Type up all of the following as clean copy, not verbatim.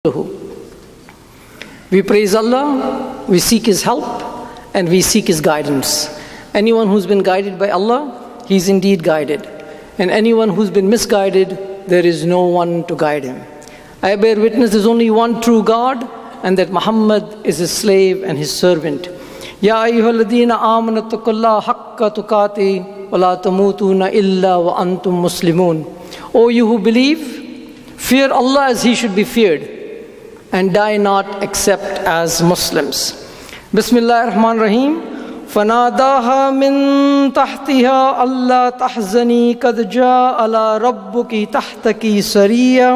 We praise Allah, we seek His help, and we seek His guidance. Anyone who's been guided by Allah, he's indeed guided. And anyone who's been misguided, there is no one to guide him. I bear witness there's only one true God, and that Muhammad is His slave and His servant. Ya ayyuhalladhina amanu taqullaha haqqa tuqati wa la tamutuna illa wa antum muslimun. O you who believe, fear Allah as He should be feared, and die not except as Muslims. Bismillah ar-Rahman ar-Rahim. فَنَادَاهَا مِن تَحْتِهَا أَلَّا تَحْزَنِي قَدْ جَاءَ عَلَى رَبُّكِ تَحْتَكِ سَرِيًّا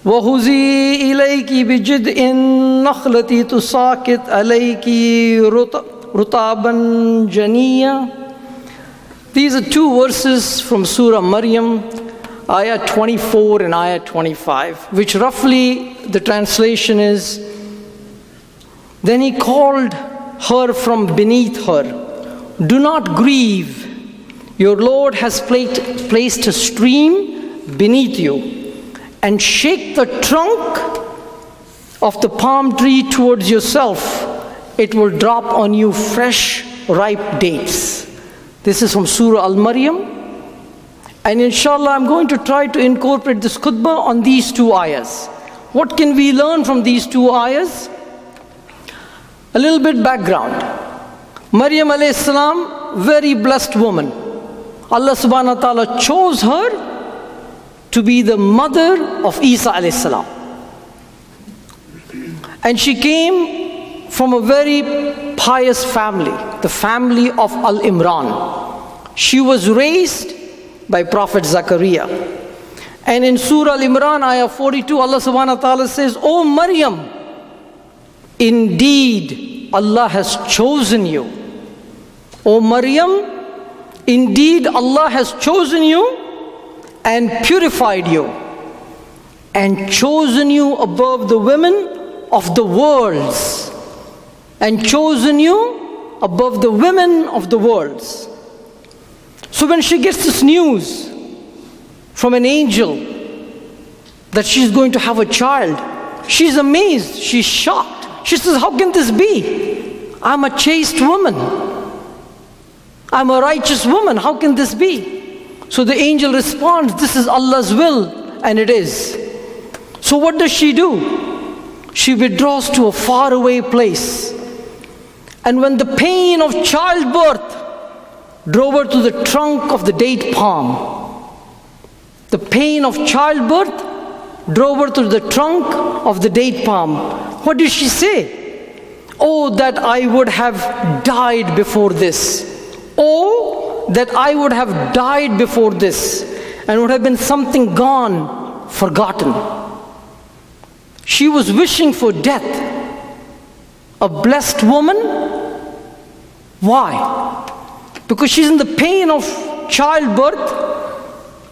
وَهُزِي إِلَيْكِ بِجِذْعِ النَّخْلَةِ تُسَاقِطْ عَلَيْكِ رُطَبًا جَنِيًّا. These are two verses from Surah Maryam, Ayah 24 and Ayah 25, which roughly the translation is, then He called her from beneath her. Do not grieve. Your Lord has placed a stream beneath you, and shake the trunk of the palm tree towards yourself. It will drop on you fresh, ripe dates. This is from Surah Al-Maryam. And inshallah, I'm going to try to incorporate this khutbah on these two ayahs. What can we learn from these two ayahs? A little bit background. Maryam alayhi salam, very blessed woman. Allah subhanahu wa ta'ala chose her to be the mother of Isa alayhi salam. And she came from a very pious family, the family of Al-Imran. She was raised by Prophet Zakaria. And in Surah Al-Imran, Ayah 42, Allah subhanahu wa ta'ala says, O Maryam, indeed Allah has chosen you. O Maryam, indeed Allah has chosen you and purified you and chosen you above the women of the worlds and chosen you above the women of the worlds. So when she gets this news from an angel that she's going to have a child, she's amazed, she's shocked. She says, how can this be? I'm a chaste woman. I'm a righteous woman. How can this be? So the angel responds, this is Allah's will, and it is. So what does she do? She withdraws to a faraway place. And when the pain of childbirth drove her to the trunk of the date palm. The pain of childbirth drove her to the trunk of the date palm. What did she say? Oh, that I would have died before this. Oh, that I would have died before this, and would have been something gone, forgotten. She was wishing for death. A blessed woman. Why? Because she's in the pain of childbirth.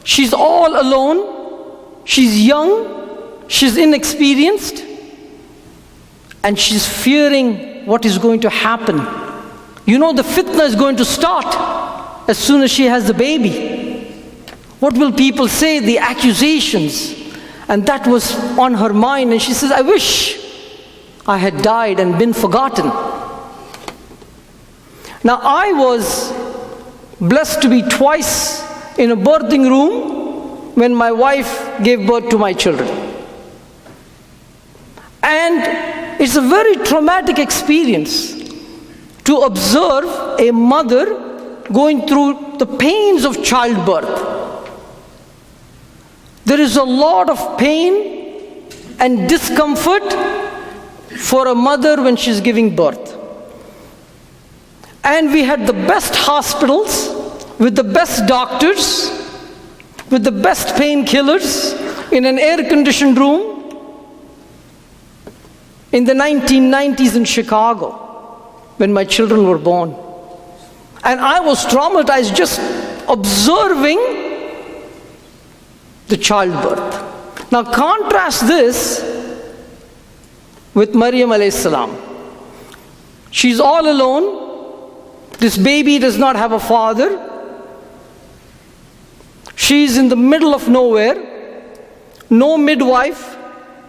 She's all alone. She's young. She's inexperienced. And she's fearing what is going to happen. You know, the fitna is going to start as soon as she has the baby. What will people say? The accusations. And that was on her mind. And she says, I wish I had died and been forgotten. Now, I was blessed to be twice in a birthing room when my wife gave birth to my children. And it's a very traumatic experience to observe a mother going through the pains of childbirth. There is a lot of pain and discomfort for a mother when she's giving birth. And we had the best hospitals, with the best doctors, with the best painkillers, in an air-conditioned room in the 1990s in Chicago, when my children were born. And I was traumatized just observing the childbirth. Now contrast this with Maryam alayhi salam. She's all alone. This baby does not have a father. She's in the middle of nowhere. No midwife,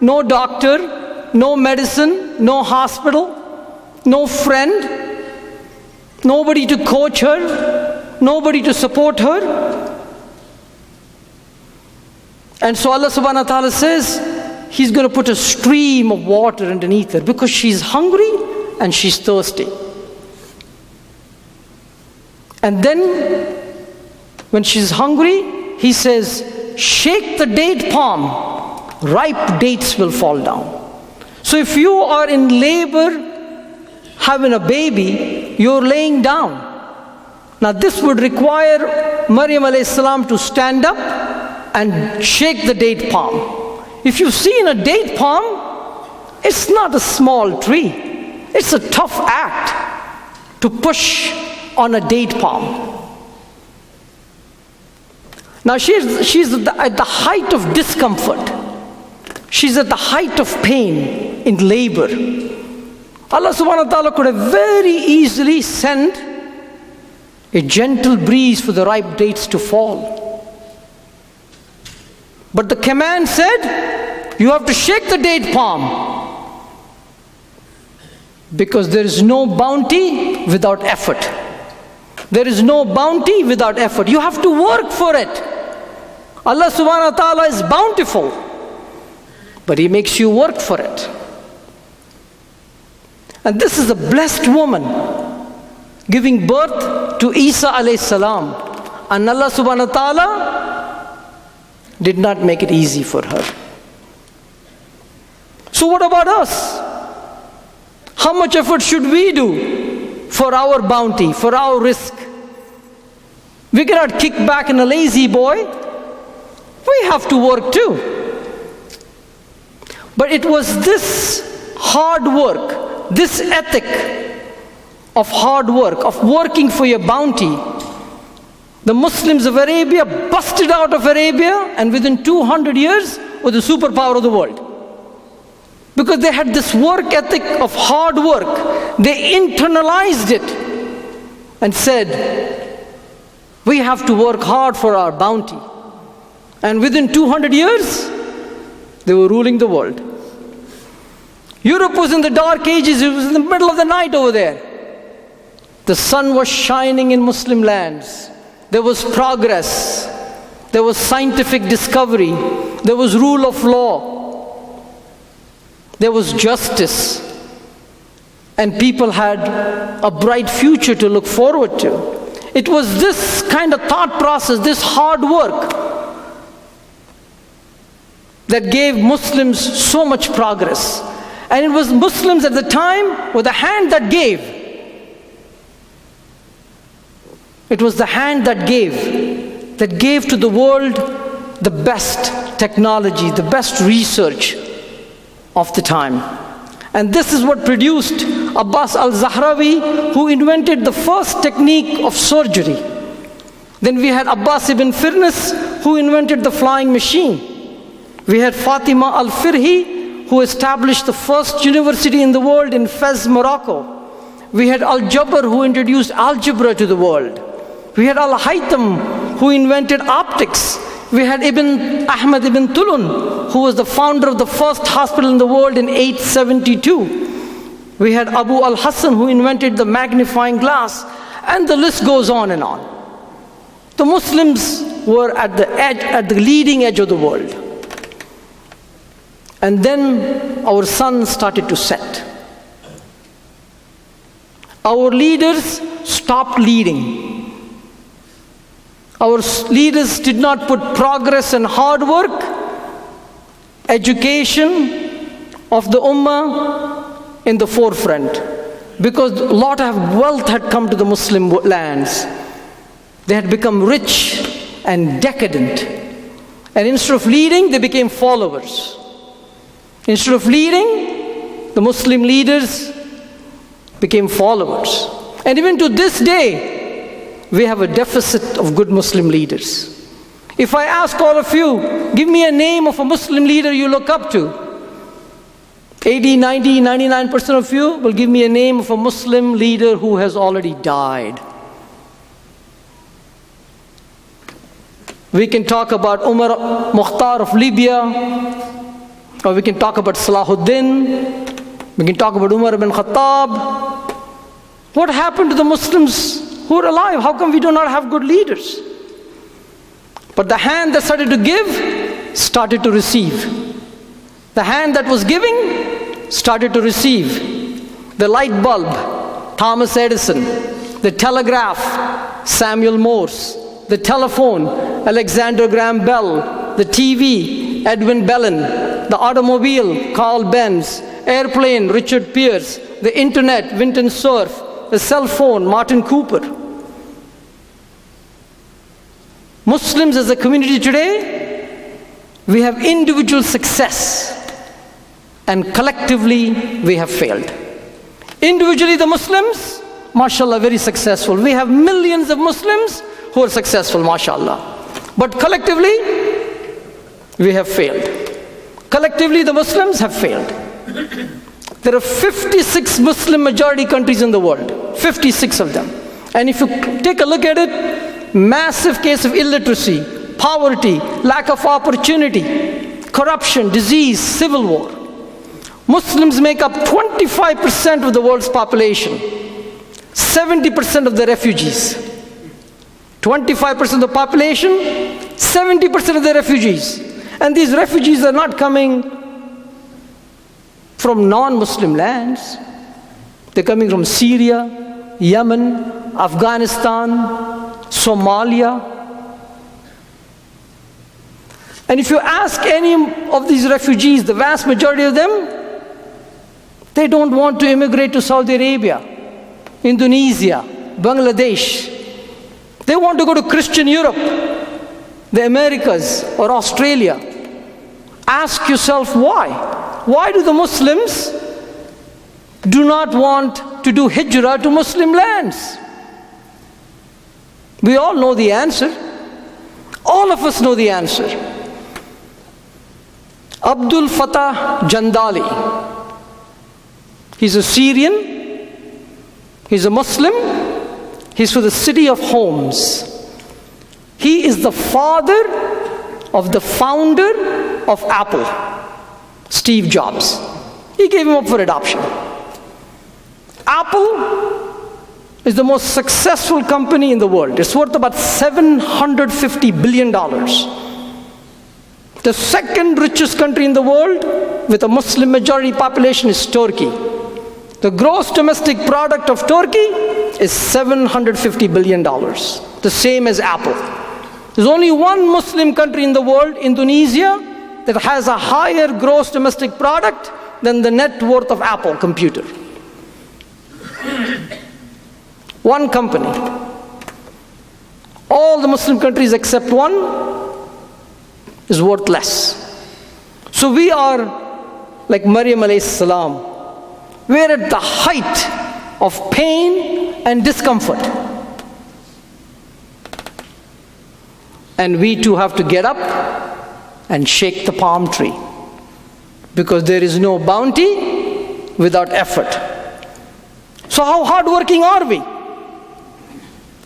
no doctor, no medicine, no hospital, no friend, nobody to coach her, nobody to support her. And so Allah subhanahu wa ta'ala says, He's going to put a stream of water underneath her because she's hungry and she's thirsty. And then, when she's hungry, He says, shake the date palm, ripe dates will fall down. So if you are in labor, having a baby, you're laying down. Now this would require Maryam alayhi salam to stand up and shake the date palm. If you've seen a date palm, it's not a small tree. It's a tough act to push on a date palm. Now she's at the height of discomfort. She's at the height of pain in labor. Allah subhanahu wa ta'ala could have very easily sent a gentle breeze for the ripe dates to fall. But the command said, you have to shake the date palm. Because there is no bounty without effort. There is no bounty without effort. You have to work for it. Allah subhanahu wa ta'ala is bountiful, but He makes you work for it. And this is a blessed woman giving birth to Isa alayhi salam. And Allah subhanahu wa ta'ala did not make it easy for her. So what about us? How much effort should we do for our bounty, for our risk? We cannot kick back in a lazy boy. We have to work too. But it was this hard work, this ethic of hard work, of working for your bounty. The Muslims of Arabia busted out of Arabia and within 200 years were the superpower of the world. Because they had this work ethic of hard work. They internalized it and said, we have to work hard for our bounty. And within 200 years, they were ruling the world. Europe was in the dark ages. It was in the middle of the night over there. The sun was shining in Muslim lands. There was progress. There was scientific discovery. There was rule of law. There was justice. And people had a bright future to look forward to. It was this kind of thought process, this hard work, that gave Muslims so much progress. And it was Muslims at the time with the hand that gave. It was the hand that gave to the world the best technology, the best research of the time. And this is what produced Abbas al-Zahrawi, who invented the first technique of surgery. Then we had Abbas ibn Firnas, who invented the flying machine. We had Fatima al-Firhi, who established the first university in the world in Fez, Morocco. We had Al-Jabr, who introduced algebra to the world. We had Al-Haytham, who invented optics. We had Ahmad ibn Tulun, who was the founder of the first hospital in the world in 872. We had Abu al-Hassan, who invented the magnifying glass. And the list goes on and on. The Muslims were at the leading edge of the world. And then our sun started to set. Our leaders stopped leading. Our leaders did not put progress and hard work, education of the ummah in the forefront. Because a lot of wealth had come to the Muslim lands. They had become rich and decadent. And instead of leading, they became followers. Instead of leading, the Muslim leaders became followers. And even to this day, we have a deficit of good Muslim leaders. If I ask all of you, give me a name of a Muslim leader you look up to. 80, 90, 99% of you will give me a name of a Muslim leader who has already died. We can talk about Umar Mukhtar of Libya, Or we can talk about Salahuddin. We can talk about Umar ibn Khattab. What happened to the Muslims who are alive? How come we do not have good leaders? But the hand that started to give started to receive. The hand that was giving started to receive. The light bulb, Thomas Edison. The telegraph, Samuel Morse. The telephone, Alexander Graham Bell. The TV, Edwin Bellin. The automobile, Carl Benz. Airplane, Richard Pierce. The internet, Winton Cerf. The cell phone, Martin Cooper. Muslims as a community today, we have individual success and collectively we have failed. Individually the Muslims, mashallah, very successful. We have millions of Muslims who are successful, mashallah. But collectively, we have failed. Collectively the Muslims have failed. There are 56 Muslim majority countries in the world, 56 of them. And if you take a look at it, massive case of illiteracy, poverty, lack of opportunity, corruption, disease, civil war. Muslims make up 25% of the world's population, 70% of the refugees. 25% of the population, 70% of the refugees. And these refugees are not coming from non-Muslim lands. They're coming from Syria, Yemen, Afghanistan, Somalia. And if you ask any of these refugees, the vast majority of them, they don't want to immigrate to Saudi Arabia, Indonesia, Bangladesh. They want to go to Christian Europe, the Americas, or Australia. Ask yourself why. Why do the Muslims do not want to do hijrah to Muslim lands? We all know the answer. All of us know the answer. Abdul Fattah Jandali. He's a Syrian. He's a Muslim. He's from the city of Homs. He is the father of the founder of Apple, Steve Jobs. He gave him up for adoption. Apple is the most successful company in the world. It's worth about $750 billion. The second richest country in the world with a Muslim majority population is Turkey. The gross domestic product of Turkey is $750 billion, the same as Apple. There's only one Muslim country in the world, Indonesia, that has a higher gross domestic product than the net worth of Apple computer. One company. All the Muslim countries except one is worth less. So we are like Maryam alayhi salam. We're at the height of pain and discomfort. And we too have to get up and shake the palm tree, because there is no bounty without effort. So how hardworking are we?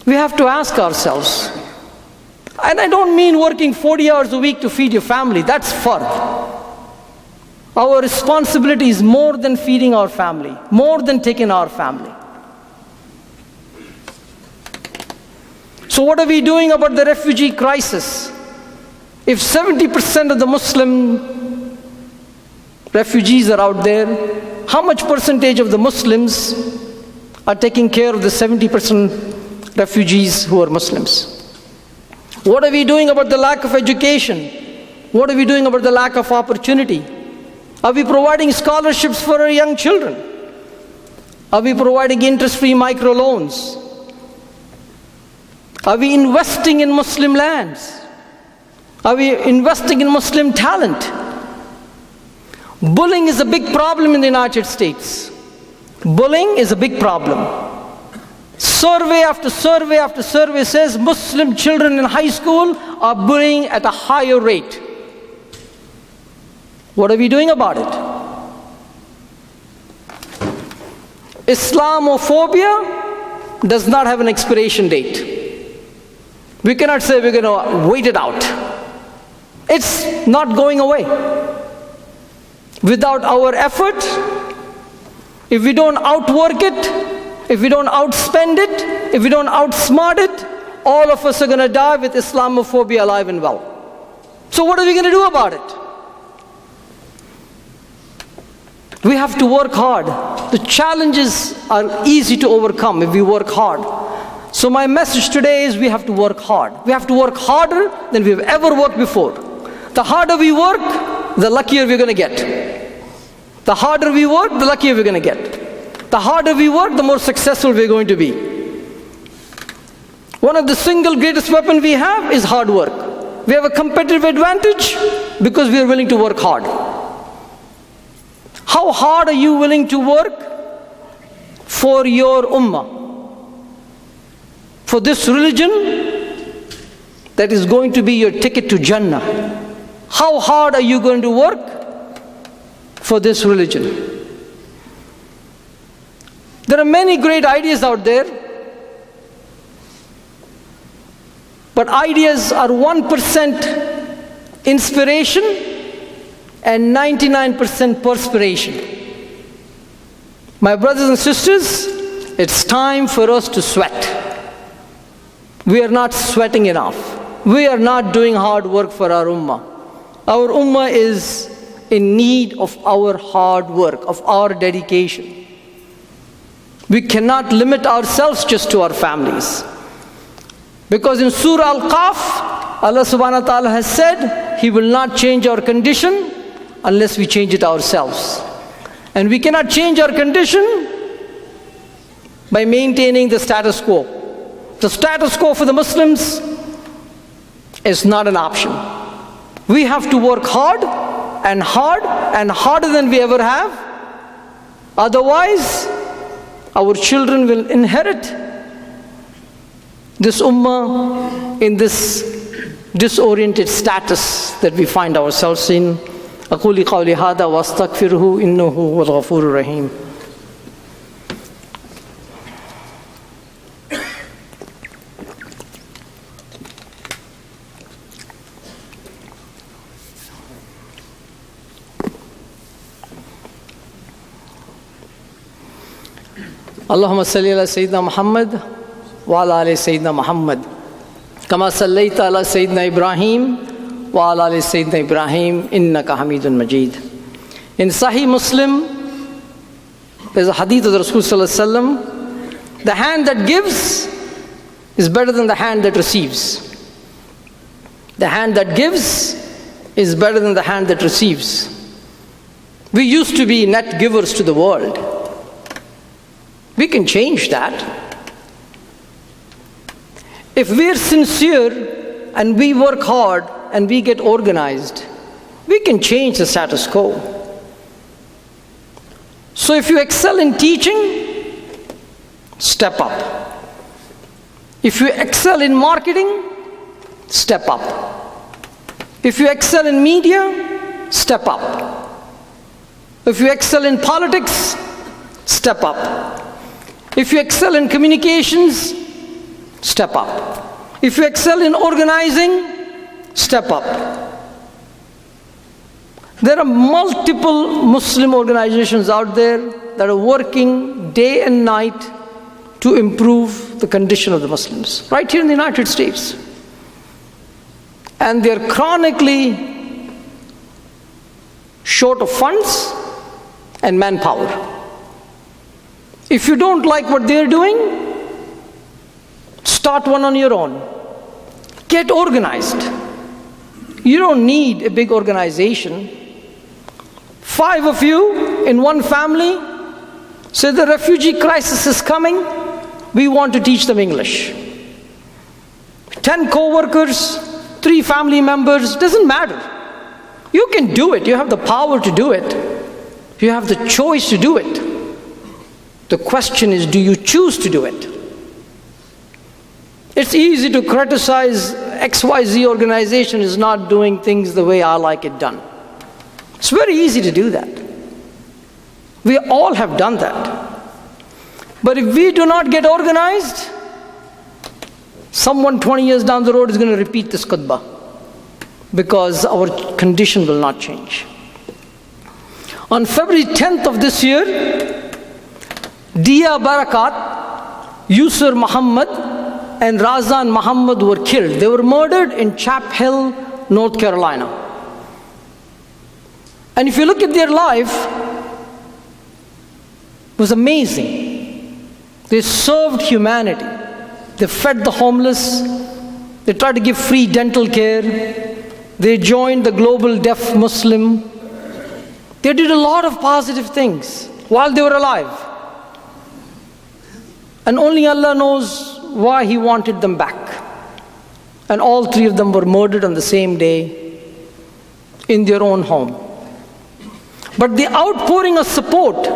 We have to ask ourselves. And I don't mean working 40 hours a week to feed your family. That's fard. Our responsibility is more than feeding our family, more than taking our family. So what are we doing about the refugee crisis? If 70% of the Muslim refugees are out there, how much percentage of the Muslims are taking care of the 70% refugees who are Muslims? What are we doing about the lack of education? What are we doing about the lack of opportunity? Are we providing scholarships for our young children? Are we providing interest-free microloans? Are we investing in Muslim lands? Are we investing in Muslim talent? Bullying is a big problem in the United States. Bullying is a big problem. Survey after survey after survey says Muslim children in high school are bullying at a higher rate. What are we doing about it? Islamophobia does not have an expiration date. We cannot say we're going to wait it out. It's not going away. without our effort, if we don't outwork it, if we don't outspend it, if we don't outsmart it, all of us are going to die with Islamophobia alive and well. So what are we going to do about it? We have to work hard. The challenges are easy to overcome if we work hard. So my message today is we have to work hard. We have to work harder than we've ever worked before. The harder we work, the luckier we're going to get. The harder we work, the luckier we're going to get. The harder we work, the more successful we're going to be. One of the single greatest weapons we have is hard work. We have a competitive advantage because we are willing to work hard. How hard are you willing to work for your ummah? For this religion that is going to be your ticket to Jannah. How hard are you going to work for this religion? There are many great ideas out there, but ideas are 1% inspiration and 99% perspiration. My brothers and sisters, it's time for us to sweat. We are not sweating enough. We are not doing hard work for our ummah. Our ummah is in need of our hard work, of our dedication. We cannot limit ourselves just to our families. Because in Surah Al-Qaf, Allah subhanahu wa ta'ala has said, He will not change our condition unless we change it ourselves. And we cannot change our condition by maintaining the status quo. The status quo for the Muslims is not an option. We have to work hard and harder than we ever have. Otherwise, our children will inherit this ummah in this disoriented status that we find ourselves in. أقول قولي هذا واستغفره إنه هو الغفور الرحيم. اللهم صل على سيدنا محمد وعلى آل سيدنا محمد كما صليت على سيدنا إبراهيم وعلى آل سيدنا إبراهيم إنك حميد مجيد. In Sahih Muslim, there's a hadith of the Rasul sallallahu alaihi wasallam, the hand that gives is better than the hand that receives. The hand that gives is better than the hand that receives. We used to be net givers to the world. We can change that. If we're sincere and we work hard and we get organized, we can change the status quo. So if you excel in teaching, step up. If you excel in marketing, step up. If you excel in media, step up. If you excel in politics, step up. If you excel in communications, step up. If you excel in organizing, step up. There are multiple Muslim organizations out there that are working day and night to improve the condition of the Muslims, right here in the United States. And they're chronically short of funds and manpower. If you don't like what they're doing, start one on your own. Get organized. You don't need a big organization. 5 of you in one family say the refugee crisis is coming, we want to teach them English. 10 co-workers, 3 family members, doesn't matter. You can do it. You have the power to do it. You have the choice to do it. The question is, do you choose to do it? It's easy to criticize XYZ organization is not doing things the way I like it done. It's very easy to do that. We all have done that. But if we do not get organized, someone 20 years down the road is going to repeat this khutbah because our condition will not change. On February 10th of this year, Dia Barakat, Yusur Muhammad, and Razan Muhammad were killed. They were murdered in Chapel Hill, North Carolina. And if you look at their life, it was amazing. They served humanity. They fed the homeless. They tried to give free dental care. They joined the Global Deaf Muslim. They did a lot of positive things while they were alive. And only Allah knows why He wanted them back. And all three of them were murdered on the same day in their own home. But the outpouring of support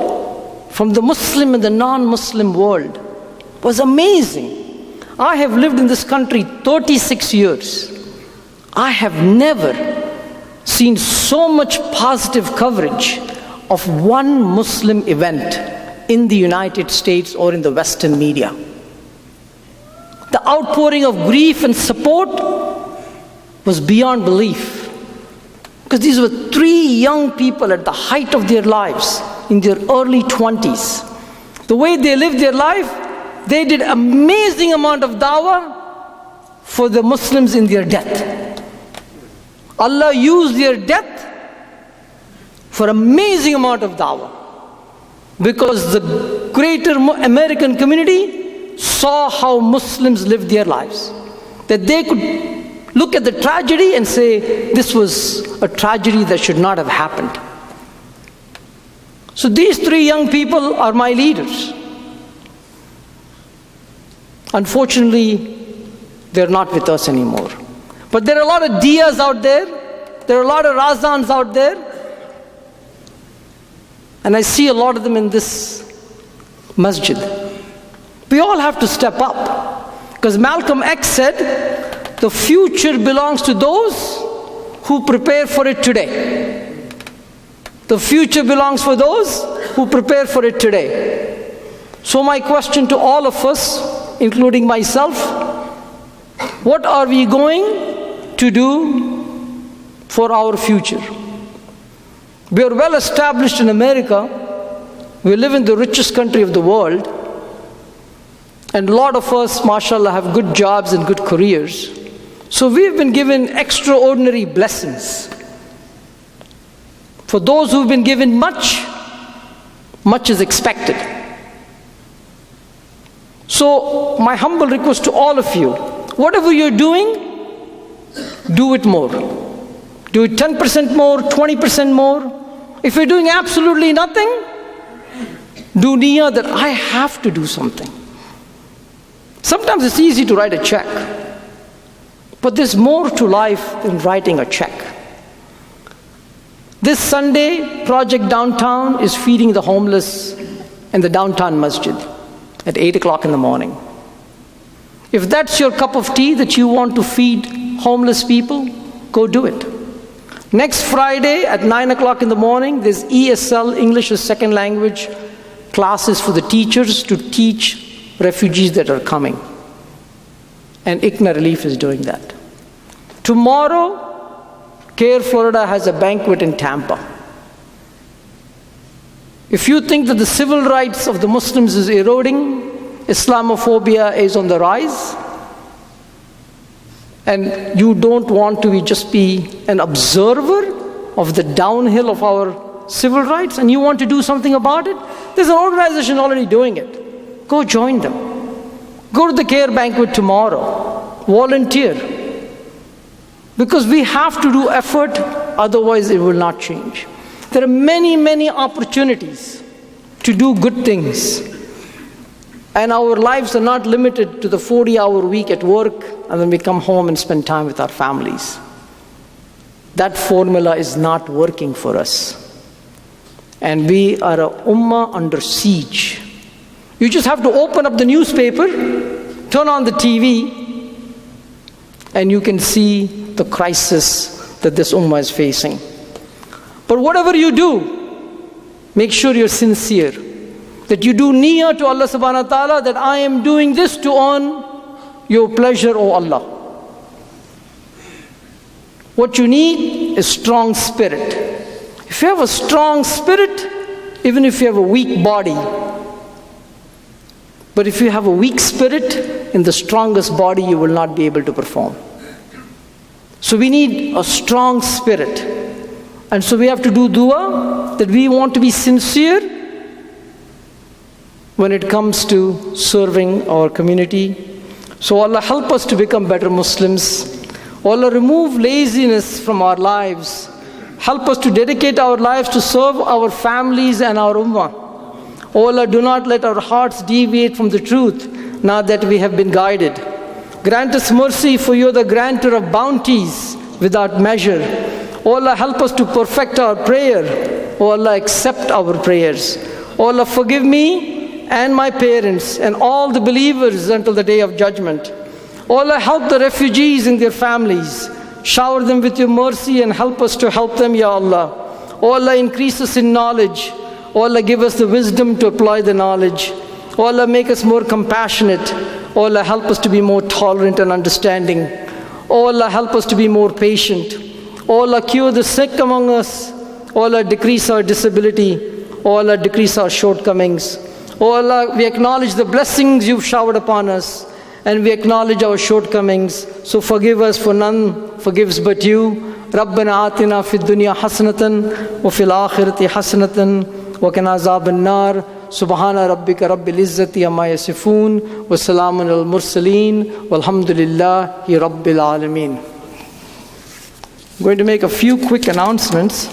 from the Muslim and the non-Muslim world was amazing. I have lived in this country 36 years. I have never seen so much positive coverage of one Muslim event in the United States or in the Western media. The outpouring of grief and support was beyond belief. Because these were three young people at the height of their lives, in their early 20s. The way they lived their life, they did amazing amount of dawah for the Muslims in their death. Allah used their death for amazing amount of dawah. Because the greater American community saw how Muslims lived their lives. That they could look at the tragedy and say, this was a tragedy that should not have happened. So these three young people are my leaders. Unfortunately, they're not with us anymore. But there are a lot of Diyas out there. There are a lot of Razans out there. And I see a lot of them in this masjid. We all have to step up. Because Malcolm X said, the future belongs to those who prepare for it today. The future belongs for those who prepare for it today. So my question to all of us, including myself, what are we going to do for our future? We are well established in America. We live in the richest country of the world. And a lot of us, mashallah, have good jobs and good careers. So we've been given extraordinary blessings. For those who've been given much, much is expected. So my humble request to all of you, whatever you're doing, do it more. Do it 10% more, 20% more. If you're doing absolutely nothing, do niyyah that I have to do something. Sometimes it's easy to write a check, but there's more to life than writing a check. This Sunday, Project Downtown is feeding the homeless in the downtown masjid at 8 o'clock in the morning. If that's your cup of tea that you want to feed homeless people, go do it. Next Friday at 9 o'clock in the morning, there's ESL, English as Second Language, classes for the teachers to teach refugees that are coming. And ICNA Relief is doing that. Tomorrow, CARE Florida has a banquet in Tampa. If you think that the civil rights of the Muslims is eroding, Islamophobia is on the rise, and you don't want to just be an observer of the downhill of our civil rights, and you want to do something about it, there's an organization already doing it. Go join them. Go to the CARE banquet tomorrow. Volunteer. Because we have to do effort, otherwise it will not change. There are many, many opportunities to do good things. And our lives are not limited to the 40-hour week at work and then we come home and spend time with our families. That formula is not working for us. And we are a ummah under siege. You just have to open up the newspaper, turn on the TV, and you can see the crisis that this ummah is facing. But whatever you do, make sure you're sincere. That you do niyyah to Allah subhanahu wa ta'ala that I am doing this to earn your pleasure, O Allah. What you need is strong spirit. If If you have a strong spirit, even if you have a weak body, but if you have a weak spirit, in the strongest body you will not be able to perform. So we need a strong spirit. And so we have to do dua that we want to be sincere when it comes to serving our community. So Allah help us to become better Muslims. Allah remove laziness from our lives. Help us to dedicate our lives to serve our families and our ummah. O Allah, do not let our hearts deviate from the truth, now that we have been guided. Grant us mercy, for you are the granter of bounties without measure. O Allah, help us to perfect our prayer. O Allah, accept our prayers. O Allah, forgive me and my parents and all the believers until the day of judgment. O Allah, help the refugees and their families. Shower them with your mercy and help us to help them, Ya Allah. O Allah, increase us in knowledge. O Allah, give us the wisdom to apply the knowledge. O Allah, make us more compassionate. O Allah, help us to be more tolerant and understanding. O Allah, help us to be more patient. O Allah, cure the sick among us. O Allah, decrease our disability. O Allah, decrease our shortcomings. O Allah, we acknowledge the blessings you've showered upon us, and we acknowledge our shortcomings. So forgive us, for none forgives but you. رَبَّنَا آتِنَا فِي الدُّنْيَا حَسَنَةً وَفِي الْآخِرَةِ حَسَنَةً وَقِنَا عَذَابَ النَّارِ سُبْحَانَ رَبِّكَ رَبِّ الْعِزَّةِ عَمَّا يَصِفُونَ وَسَلَامٌ عَلَى الْمُرْسَلِينَ وَالْحَمْدُ لِلَّهِ رَبِّ الْعَالَمِينَ. I'm going to make a few quick announcements.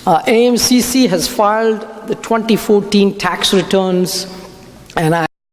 AMCC has filed the 2014 tax returns, and